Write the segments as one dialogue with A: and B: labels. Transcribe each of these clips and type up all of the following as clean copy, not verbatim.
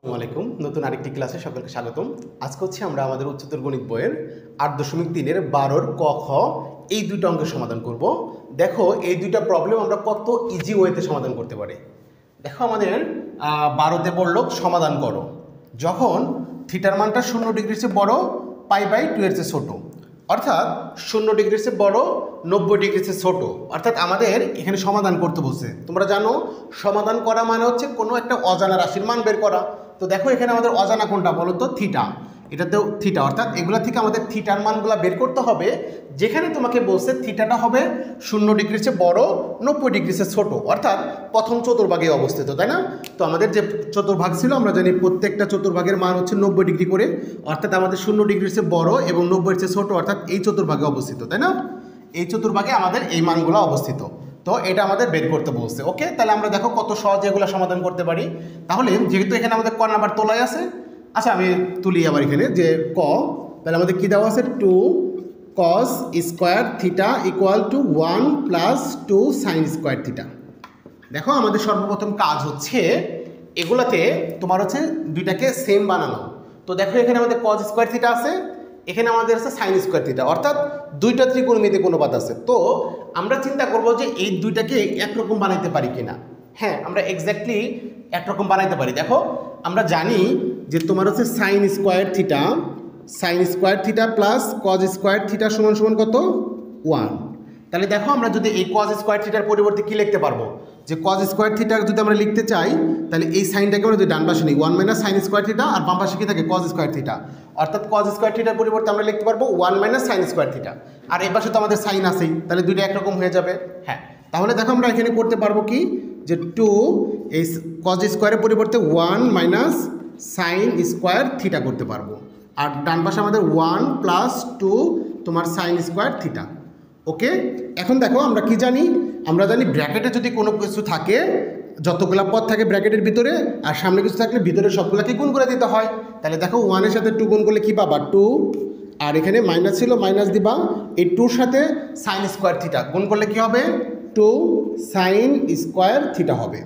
A: আসসালামু আলাইকুম। নতুন আরেকটি ক্লাসে সকলকে স্বাগতম। আজকে হচ্ছে আমরা আমাদের উচ্চতর গণিত বইয়ের ৮.৩-এর ১২-র ক খ এই দুইটা অঙ্কের সমাধান করব। দেখো এই দুইটা প্রবলেম আমরা কত ইজি ওয়েতে সমাধান করতে পারি। দেখো আমাদের ১২তে বললো সমাধান করো যখন থিটার মানটা 0 ডিগ্রির চেয়ে বড়, π/2 এর চেয়ে ছোটো, অর্থাৎ 0 ডিগ্রির চেয়ে বড়, 90 ডিগ্রির চেয়ে ছোটো, অর্থাৎ আমাদের এখানে সমাধান করতে বলছে। তোমরা জানো সমাধান করা মানে হচ্ছে কোনো একটা অজানা রাশির মান বের করা। তো দেখো এখানে আমাদের অজানা কোনটা বলো তো? থিটা। এটাতেও থিটা, অর্থাৎ এগুলা থেকে আমাদের থিটার মানগুলো বের করতে হবে। যেখানে তোমাকে বলছে থিটাটা হবে 0 ডিগ্রির চেয়ে বড়, 90 ডিগ্রির চেয়ে ছোটো, অর্থাৎ প্রথম চতুর্ভাগে অবস্থিত, তাই না? তো আমাদের যে চতুর্ভাগ ছিল আমরা জানি প্রত্যেকটা চতুর্ভাগের মান হচ্ছে 90 ডিগ্রি করে, অর্থাৎ আমাদের 0 ডিগ্রির চেয়ে বড় এবং 90 এর চেয়ে ছোটো, অর্থাৎ এই চতুর্ভাগে অবস্থিত, তাই না? এই চতুর্ভাগে আমাদের এই মানগুলো অবস্থিত। তো এটা আমাদের বের করতে বলছে। ওকে, তাহলে আমরা দেখো কত সহজে এগুলো সমাধান করতে পারি। তাহলে যেহেতু এখানে আমাদের ক নাম্বার তোলাই আছে, আচ্ছা আমি তুলি আবার এখানে যে ক, তাহলে আমাদের কি দেওয়া আছে? 2 cos square theta equal to 1 plus 2 sine square theta. দেখো আমাদের সর্বপ্রথম কাজ হচ্ছে এগুলাতে তোমার হচ্ছে দুইটাকে সেম বানানো। তো দেখো এখানে আমাদের cos স্কোয়ার থিটা আছে, এখানে আমাদের আছে সাইন স্কোয়ার থিটা, অর্থাৎ দুইটা ত্রিকোণমিতিক অনুপাত আছে। তো আমরা চিন্তা করব যে এই দুইটাকে একরকম বানাইতে পারি কিনা। হ্যাঁ, আমরা এক্স্যাক্টলি একরকম বানাইতে পারি। দেখো আমরা জানি যে তোমার হচ্ছে sine square theta plus cos square theta সমান সমান কত? 1। তাহলে দেখো আমরা যদি এই কজ স্কোয়ার থিটার পরিবর্তে কী লিখতে পারবো? যে কজ স্কোয়ার থিটা যদি আমরা লিখতে চাই তাহলে এই সাইনটাকে আমরা যদি ডান পাশে নিই 1 মাইনাস সাইন স্কোয়ার থিটা, আর বাম পাশে কী থাকে? কজ স্কোয়ার থিটা, অর্থাৎ কজ স্কোয়ার থিটার পরিবর্তে আমরা লিখতে পারবো 1 মাইনাস সাইন স্কোয়ার থিটা, আর এই পাশে তো আমাদের সাইন আছেই, তাহলে দুইটা একরকম হয়ে যাবে। হ্যাঁ, তাহলে দেখো আমরা এখানে করতে পারবো কি, যে 2 এই কজ স্কোয়ারের পরিবর্তে 1 মাইনাস সাইন স্কোয়ার থিটা করতে পারবো, আর ডান পাশে আমাদের 1 প্লাস 2 তোমার সাইন স্কোয়ার থিটা। ওকে, এখন দেখো আমরা কি জানি? আমরা জানি ব্র্যাকেটে যদি কোনো কিছু থাকে, যতগুলো পদ থাকে ব্র্যাকেটের ভিতরে, আর সামনে কিছু থাকলে ভিতরে সবগুলোকে গুণ করে দিতে হয়। তাহলে দেখো 1-এর সাথে 2 গুণ করলে কী পাবা? 2, আর এখানে মাইনাস ছিল মাইনাস দিবা, এই 2-র সাথে সাইন স্কোয়ার থিটা গুণ করলে কী হবে? 2 সাইন স্কোয়ার থিটা হবে।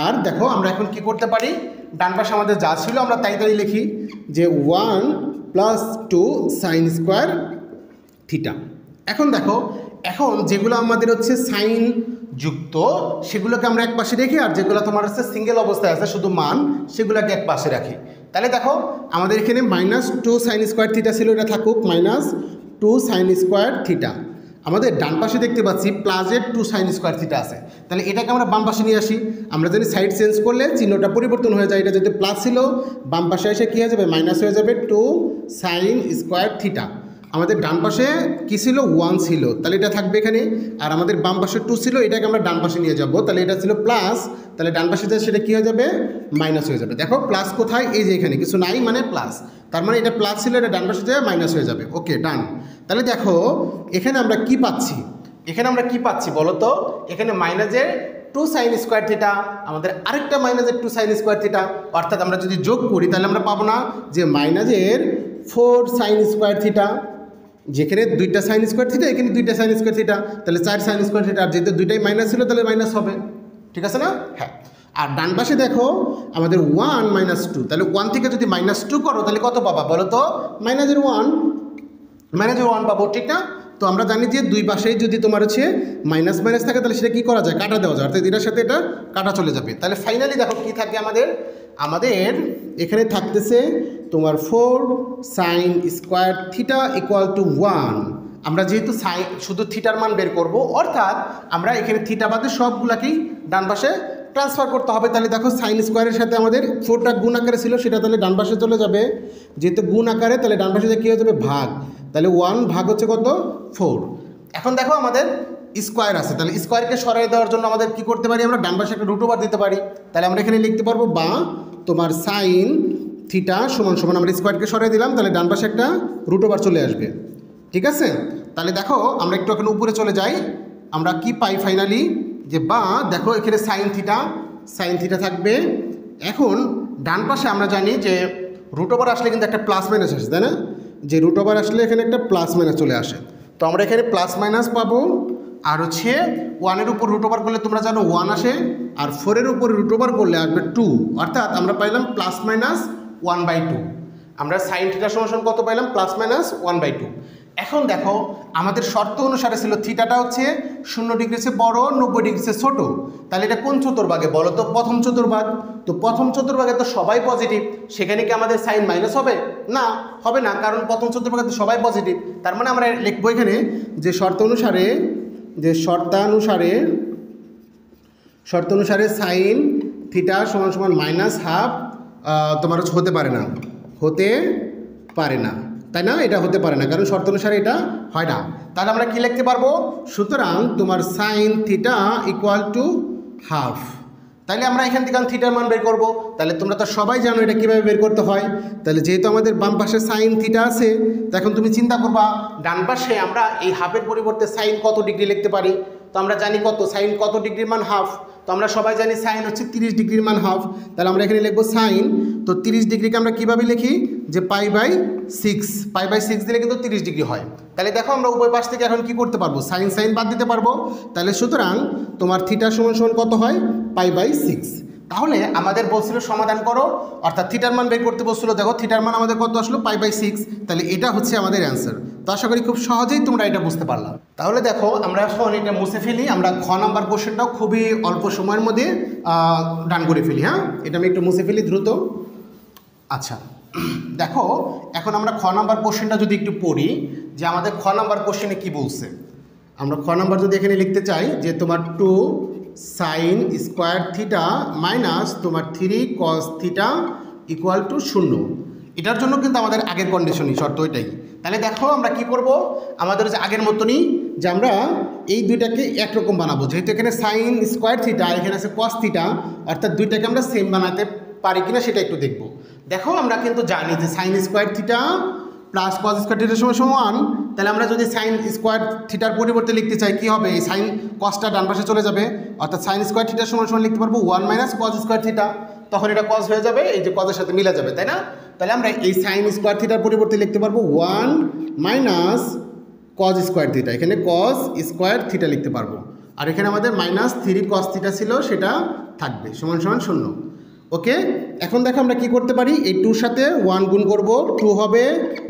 A: আর দেখো আমরা এখন কি করতে পারি? ডান পাশে আমাদের যা ছিল আমরা তাই লিখি, যে 1 প্লাস 2 সাইন স্কোয়ার থিটা। এখন দেখো, এখন যেগুলো আমাদের হচ্ছে সাইন যুক্ত সেগুলোকে আমরা এক পাশে রেখি, আর যেগুলো তোমার হচ্ছে সিঙ্গেল অবস্থায় আছে শুধু মান, সেগুলোকে এক পাশে রাখি। তাহলে দেখো আমাদের এখানে মাইনাস 2 সাইন স্কোয়ার থিটা ছিল, এটা থাকুক মাইনাস 2 সাইন স্কোয়ার থিটা। আমাদের ডান পাশে দেখতে পাচ্ছি প্লাসের 2 সাইন স্কোয়ার থিটা আছে, তাহলে এটাকে আমরা বাম পাশে নিয়ে আসি। আমরা জানি সাইড চেঞ্জ করলে চিহ্নটা পরিবর্তন হয়ে যায়, এটা যদি প্লাস ছিল বাম পাশে এসে কী হয়ে যাবে? মাইনাস হয়ে যাবে 2 সাইন স্কোয়ার থিটা। আমাদের ডান পাশে কী ছিল? 1 ছিল, তাহলে এটা থাকবে এখানে, আর আমাদের বাম পাশে 2 ছিল, এটাকে আমরা ডান পাশে নিয়ে যাব, তাহলে এটা ছিল প্লাস, তাহলে ডান পাশে যায় সেটা কী হয়ে যাবে? মাইনাস হয়ে যাবে। দেখো প্লাস কোথায়? এই যে এখানে কিছু নাই মানে প্লাস, তার মানে এটা প্লাস ছিল, এটা ডান পাশে যায় মাইনাস হয়ে যাবে। ওকে, ডান। তাহলে দেখো এখানে আমরা কি পাচ্ছি? এখানে আমরা কি পাচ্ছি বলো তো? এখানে মাইনাসের 2 সাইন স্কোয়ার থিটা, আমাদের আরেকটা মাইনাসের 2 সাইন স্কোয়ার থিটা, অর্থাৎ আমরা যদি যোগ করি তাহলে আমরা পাবো না যে মাইনাসের 4 সাইন স্কোয়ার থিটা, যেখানে 2টা সাইন স্কোয়ার থিটা, এখানে 2টা সাইন স্কোয়ার থিটা, তাহলে 4 সাইন স্কোয়ার থিটা, আর যেহেতু দুইটাই মাইনাস ছিল তাহলে মাইনাস হবে। ঠিক আছে না? হ্যাঁ। আর ডান পাশে দেখো আমাদের 1 মাইনাস 2, তাহলে 1 থেকে যদি -2 করো তাহলে কত পাবা বলো তো? মাইনাসের 1 পাবো, ঠিক না? তো আমরা জানি যে দুই পাশেই যদি তোমার হচ্ছে মাইনাস মাইনাস থাকে তাহলে সেটা কী করা যায়? কাটা দেওয়া যায়, অর্থাৎ এটার সাথে এটা কাটা চলে যাবে। তাহলে ফাইনালি দেখো কী থাকে আমাদের এখানে থাকতেছে তোমার 4 sine square theta equal to 1। আমরা যেহেতু সাইন শুধু থিটার মান বের করব, অর্থাৎ আমরা এখানে থিটা বাদে সবগুলাকেই ডান পাশে ট্রান্সফার করতে হবে। তাহলে দেখো সাইন স্কোয়ারের সাথে আমাদের 4টা গুণ আকারে ছিল, সেটা তাহলে ডান পাশে চলে যাবে, যেহেতু গুণ আকারে, তাহলে ডান পাশে কী হয়ে যাবে? ভাগ। তাহলে 1 ভাগ হচ্ছে কত? 4। এখন দেখো আমাদের স্কোয়ার আছে, তাহলে স্কোয়ারকে সরাই দেওয়ার জন্য আমাদের কি করতে পারি? আমরা ডান পাশে একটা রুট ওভার দিতে পারি। তাহলে আমরা এখানে লিখতে পারবো বা তোমার সাইন থিটা সমান সমান, আমরা স্কোয়ারকে সরাই দিলাম, তাহলে ডান পাশে একটা রুট ওভার চলে আসবে। ঠিক আছে? তাহলে দেখো আমরা একটু এখন উপরে চলে যাই, আমরা কি পাই ফাইনালি? যে বা দেখো এখানে সাইন থিটা থাকবে। এখন ডান পাশে আমরা জানি যে রুট ওভার আসলে কিন্তু একটা প্লাস মাইনাস আসে, তাই না? যে রুট ওভার আসলে এখানে একটা প্লাস মাইনাস চলে আসে, তো আমরা এখানে প্লাস মাইনাস পাবো, আর হচ্ছে 1-এর উপর রুট ওভার করলে তোমরা জানো 1 আসে, আর 4-এর উপর রুট ওভার করলে আসবে 2, অর্থাৎ আমরা পাইলাম +-1/2। আমরা সাইন থিটা সমান কত পাইলাম? +-1/2। এখন দেখো আমাদের শর্ত অনুসারে ছিল থিটাটা হচ্ছে 0 ডিগ্রি চেয়ে বড়, 90 ডিগ্রি চেয়ে ছোট। তাহলে এটা কোন চতুর্ভাগে বলো তো? প্রথম চতুর্ভাগ। তো প্রথম চতুর্ভাগে তো সবাই পজিটিভ, সেখানে কি আমাদের সাইন মাইনাস হবে? না, হবে না, কারণ প্রথম চতুর্ভাগে তো সবাই পজিটিভ। তার মানে আমরা লিখবো এখানে যে শর্ত অনুসারে সাইন থিটা সমান -½ তোমার হতে পারে না, তাই না? এটা হতে পারে না, কারণ শর্ত অনুসারে এটা হয় না। তাহলে আমরা কি লিখতে পারবো? সুতরাং তোমার সাইন থিটা = ½ তাহলে আমরা এখান থেকে থিটার মান বের করবো। তাহলে তোমরা তো সবাই জানো এটা কীভাবে বের করতে হয়। তাহলে যেহেতু আমাদের বাম পাশে সাইন থিটা আছে, তো এখন তুমি চিন্তা করবা ডান পাশে আমরা এই হাফের পরিবর্তে সাইন কত ডিগ্রি লিখতে পারি। তো আমরা জানি কত সাইন কত ডিগ্রির মান ½ তো আমরা সবাই জানি সাইন হচ্ছে 30 ডিগ্রির মান ½ তাহলে আমরা এখানে লিখবো সাইন। তো 30 ডিগ্রিকে আমরা কীভাবে লিখি? যে π/6 দিলে কিন্তু 30 ডিগ্রি হয়। তাহলে দেখো আমরা উভয় পাশ থেকে এখন কি করতে পারবো? সাইন বাদ দিতে পারবো। তাহলে সুতরাং তোমার থিটা সমান কত হয়? π/6। তাহলে আমাদের বলছিল সমাধান করো, অর্থাৎ থিটার মান বের করতে বলছিল। দেখো থিটার মান আমাদের কত আসলো? π/6। তাহলে এটা হচ্ছে আমাদের অ্যান্সার। তো আশা করি খুব সহজেই তোমরা এটা বুঝতে পারলাম। তাহলে দেখো আমরা এখন এটা মুছে ফেলি, আমরা খ নাম্বার কোশ্চেনটাও খুবই অল্প সময়ের মধ্যে ডান করে ফেলি। হ্যাঁ, এটা আমি একটু মুছে ফেলি দ্রুত। আচ্ছা দেখো এখন আমরা খ নাম্বার কোশ্চেনটা যদি একটু পড়ি, যে আমাদের খ নাম্বার কোশ্চেনে কি বলছে। আমরা খ নাম্বার যদি এখানে লিখতে চাই যে তোমার 2 sin স্কোয়ার থিটা মাইনাস তোমার 3 cos থিটা = 0, এটার জন্য কিন্তু আমাদের আগের কন্ডিশনই শর্ত ওইটাই। তাহলে দেখো আমরা কি করব, আমাদের যে আগের মতনই যে আমরা এই দুইটাকে একরকম বানাবো। যেহেতু এখানে সাইন স্কোয়ার থিটা আর এখানে আছে কস থিটা, অর্থাৎ দুইটাকে আমরা সেম বানাতে পারি কিনা সেটা একটু দেখব। দেখো আমরা কিন্তু জানি যে sine square theta plus cos square থিটার সমান 1। তাহলে আমরা যদি সাইন স্কোয়ার থিটার পরিবর্তে লিখতে চাই কি হবে? এই সাইন কসটা ডান পাশে চলে যাবে, অর্থাৎ সাইন স্কোয়ার থিটার সমান লিখতে পারবো 1 - cos স্কোয়ার থিটা। তখন এটা কস হয়ে যাবে, এই যে কসের সাথে মিলে যাবে, তাই না? তাহলে আমরা এই সাইন স্কোয়ার থিটার পরিবর্তে লিখতে পারবো 1 - cos স্কোয়ার থিটা। এখানে cos স্কোয়ার থিটা লিখতে পারবো, আর এখানে আমাদের -3 cos থিটা ছিল, সেটা থাকবে সমান 0। ওকে, এখন দেখো আমরা কি করতে পারি, এই 2 সাথে 1 গুণ করব, 2 হবে,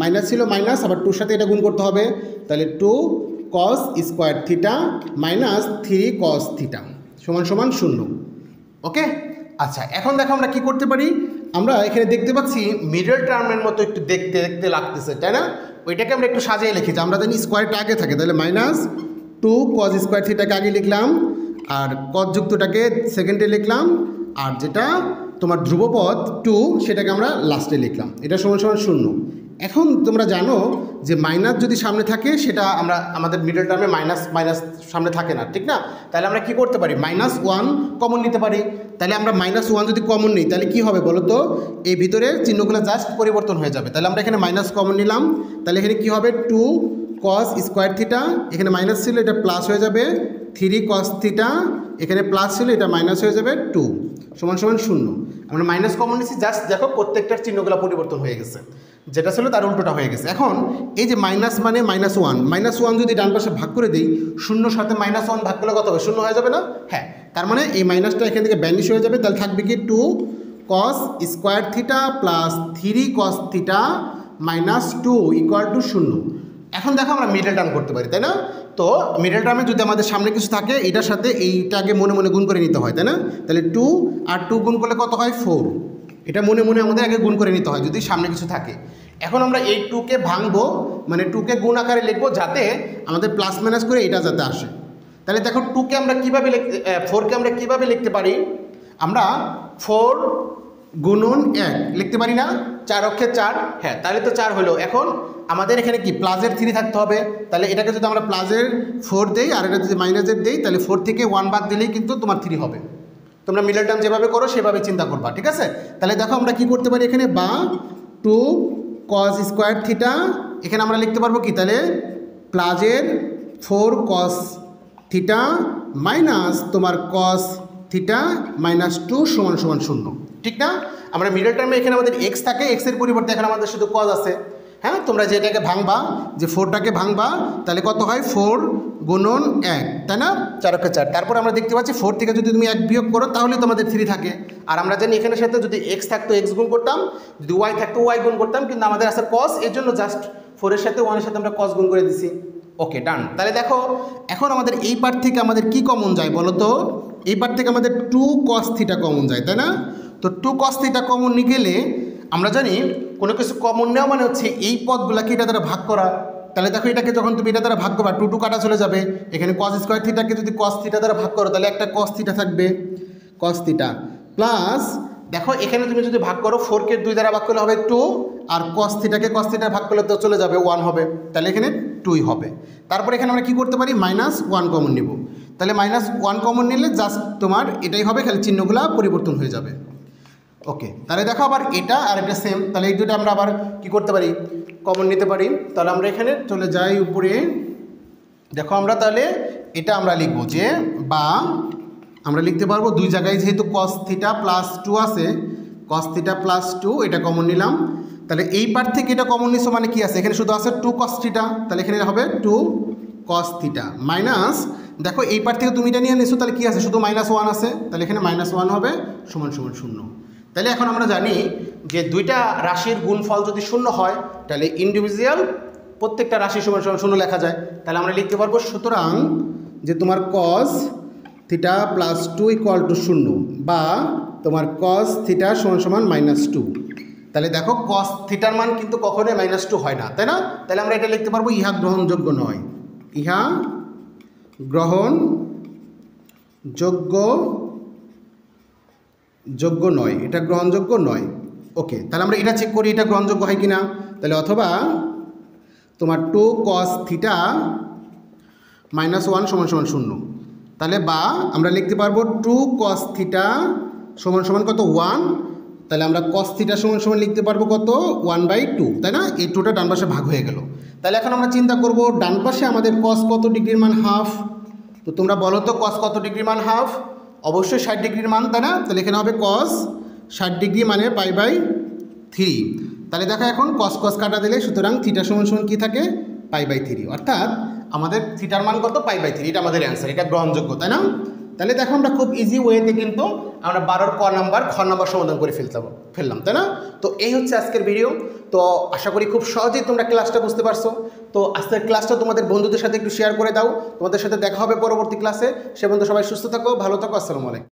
A: মাইনাস ছিল মাইনাস, আবার 2 সাথে এটা গুণ করতে হবে। তাহলে 2 cos square theta -3 cos theta সমান 0। ওকে, আচ্ছা এখন দেখো আমরা কি করতে পারি, আমরা এখানে দেখতে পাচ্ছি মিডল টার্মের মতো একটু দেখতে লাগতেছে, তাই না? ওইটাকে আমরা একটু সাজিয়ে লিখি, যে আমরা জানি স্কোয়ারটা আগে থাকে, তাহলে -2 cos স্কোয়ার থিটাকে আগে লিখলাম, আর cos যুক্তটাকে সেকেন্ডে লিখলাম, আর যেটা তোমার ধ্রুবপদ 2 সেটাকে আমরা লাস্টে লিখলাম। এটা সমান 0। এখন তোমরা জানো যে মাইনাস যদি সামনে থাকে সেটা আমরা আমাদের মিডল টার্মে মাইনাস সামনে থাকে না, ঠিক না? তাহলে আমরা কি করতে পারি? -1 কমন নিতে পারি। তাহলে আমরা -1 যদি কমন নিই তাহলে কি হবে বলো তো? এই ভিতরে চিহ্নগুলো জাস্ট পরিবর্তন হয়ে যাবে। তাহলে আমরা এখানে মাইনাস কমন নিলাম, তাহলে এখানে কি হবে? 2 cos স্কোয়ার থিটা, এখানে মাইনাস ছিল, এটা প্লাস হয়ে যাবে, 3 cos থিটা, এখানে প্লাস ছিল, এটা মাইনাস হয়ে যাবে, 2 সমান 0। আমরা মাইনাস কমন নিচ্ছি, জাস্ট দেখো প্রত্যেকটার চিহ্নগুলো পরিবর্তন হয়ে গেছে, যেটা ছিল তার উল্টোটা হয়ে গেছে। এখন এই যে মাইনাস মানে -1 যদি ডান পাশে ভাগ করে দিই, 0 সাথে -1 ভাগ করলে কত হবে? 0 হয়ে যাবে না? হ্যাঁ, তার মানে এই মাইনাসটা এখান থেকে ব্যানিশ হয়ে যাবে। তাহলে থাকবে কি 2 cos square theta plus 3 cos theta -2 = 0। এখন দেখো আমরা মিডল টার্ম করতে পারি, তাই না? তো মিডল টার্মে যদি আমাদের সামনে কিছু থাকে, এটার সাথে এইটা আগে মনে মনে গুণ করে নিতে হয়, তাই না? তাহলে 2 আর 2 গুণ করলে কত হয়? 4। এটা মনে মনে আমাদের আগে গুণ করে নিতে হয় যদি সামনে কিছু থাকে। এখন আমরা এই 2কে ভাঙবো, মানে 2কে গুণ আকারে লিখবো, যাতে আমাদের প্লাস মাইনাস করে এটা যাতে আসে। তাহলে দেখো 2কে আমরা কীভাবে 4কে আমরা কীভাবে লিখতে পারি? আমরা 4 গুণন 1 লিখতে পারি না? 4 অক্ষে 4, হ্যাঁ, তাহলে তো 4 হলো। এখন আমাদের এখানে কি প্লাসের 3 থাকতে হবে। তাহলে এটাকে যদি আমরা প্লাসের 4 দেই আর এটা যদি মাইনাসের দেই, তাহলে 4 থেকে 1 বাদ দিলেই কিন্তু তোমার 3 হবে। তোমরা মিডল টার্ম যেভাবে করো সেভাবে চিন্তা করবা, ঠিক আছে? তাহলে দেখো আমরা কি করতে পারি এখানে, বা 2 cos স্কোয়ার থিটা, এখানে আমরা লিখতে পারবো কি? তাহলে প্লাসের 4 cos থিটা মাইনাস তোমার cos থিটা -2 সমান 0, ঠিক না? আমরা মিডল টার্মে এখানে আমাদের x থাকে, x এর পরিবর্তে এখানে আমাদের শুধু cos আছে। হ্যাঁ, তোমরা যে এটাকে ভাঙবা, যে 4টাকে ভাঙবা, তাহলে কত হয় 4 গুণন 1, তাই না, 4 4। তারপর আমরা দেখতে পাচ্ছি 4 থেকে যদি তুমি 1 বিয়োগ করো তাহলে তোমাদের 3 থাকে। আর আমরা জানি এখানের সাথে যদি x থাকতো x গুণ করতাম, যদি y থাকতো y গুণ করতাম, কিন্তু আমাদের আছে cos, এর জন্য জাস্ট 4 এর সাথে 1 এর সাথে আমরা cos গুণ করে দিছি। ওকে, ডান। তাহলে দেখো এখন আমাদের এই পার্ট থেকে আমাদের কি কমন যায় বলো তো? এই পার্ট থেকে আমাদের 2 cos θ কমন যায়, তাই না? তো 2 cos θ কমন নিয়ে গেলে আমরা জানি কোনো কিছু কমন নেওয়া মানে হচ্ছে এই পদগুলোকে এটা দ্বারা ভাগ করা। তাহলে দেখো এটাকে যখন তুমি এটা দ্বারা ভাগ করবা 2 কাটা চলে যাবে, এখানে cos স্কয়ার থিটাকে যদি cos θ দ্বারা ভাগ করো তাহলে একটা cos θ থাকবে, cos θ প্লাস দেখো এখানে তুমি যদি ভাগ করো 4কে 2 দ্বারা ভাগ করলে হবে 2, আর cos θকে cos θ ভাগ করলে তো চলে যাবে 1 হবে, তাহলে এখানে 2 হবে। তারপর এখানে আমরা কি করতে পারি, -1 কমন নিব। তাহলে -1 কমন নিলে জাস্ট তোমার এটাই হবে, খালি চিহ্নগুলো পরিবর্তন হয়ে যাবে। ওকে, তাহলে দেখো আবার এটা আর এটা সেম, তাহলে এই দুটো আমরা আবার কি করতে পারি, কমন নিতে পারি। তাহলে আমরা এখানে চলে যাই উপরে, দেখো আমরা তাহলে এটা আমরা লিখব যে, বা আমরা লিখতে পারবো দুই জায়গায় যেহেতু cos θ প্লাস 2 আছে, cos θ প্লাস 2 এটা কমন নিলাম। তাহলে এই পার্ট থেকে এটা কমন নিছো মানে কি আছে, এখানে শুধু আছে 2 cos θ, তাহলে এখানে হবে 2 cos θ মাইনাস, দেখো এই পার্ট থেকে তুমি এটা নিয়ে নিছো তাহলে কি আছে, শুধু -1 আছে, তাহলে এখানে -1 হবে সমান সমান 0। তাহলে এখন আমরা জানি যে দুইটা রাশির গুণফল যদি 0 হয় তাহলে ইন্ডিভিজুয়াল প্রত্যেকটা রাশি সমান সমান 0 লেখা যায়। তাহলে আমরা লিখতে পারবো সুতরাং যে তোমার cos θ প্লাস 2 ইকুয়াল টু 0, বা তোমার cos θ সমান সমান -2। তাহলে দেখো cos θ র মান কিন্তু কখনোই -2 হয় না, তাই না? তাহলে আমরা এটা লিখতে পারবো ইহা গ্রহণযোগ্য নয়, ইহা গ্রহণযোগ্য নয়, এটা গ্রহণযোগ্য নয়। ওকে, তাহলে আমরা এটা চেক করি এটা গ্রহণযোগ্য হয় কি না। তাহলে অথবা তোমার 2 cos θ -1 সমান সমান 0, তাহলে বা আমরা লিখতে পারবো 2 cos θ সমান সমান কত 1, তাহলে আমরা cos θ সমান সমান লিখতে পারবো কত 1/2, তাই না? এই 2টা ডান পাশে ভাগ হয়ে গেল। তাহলে এখন আমরা চিন্তা করব ডান পাশে আমাদের cos কত ডিগ্রির মান হাফ, তো তোমরা বলো তো cos কত ডিগ্রির মান হাফ, অবশ্যই 60 ডিগ্রির মান, তাই না? তাহলে এখানে হবে cos 60 ডিগ্রি মানে π/3। তাহলে দেখো এখন cos cos কাটা দিলে সুতরাং θ সমান সমান কী থাকে π/3, অর্থাৎ আমাদের থিটার মান কত π/3, এটা আমাদের অ্যান্সার, এটা গ্রহণযোগ্য, তাই না? তাহলে দেখো আমরা খুব ইজি ওয়েতে কিন্তু আমরা 12 খ নাম্বার সমাধান করে ফেললাম, তাই না? তো এই হচ্ছে আজকের ভিডিও। তো আশা করি খুব সহজেই তোমরা ক্লাসটা বুঝতে পারছো। তো আজকের ক্লাসটা তোমাদের বন্ধুদের সাথে একটু শেয়ার করে দাও। তোমাদের সাথে দেখা হবে পরবর্তী ক্লাসে। সে বন্ধু সবাই সুস্থ থাকো, ভালো থাকো, আসসালামু আলাইকুম।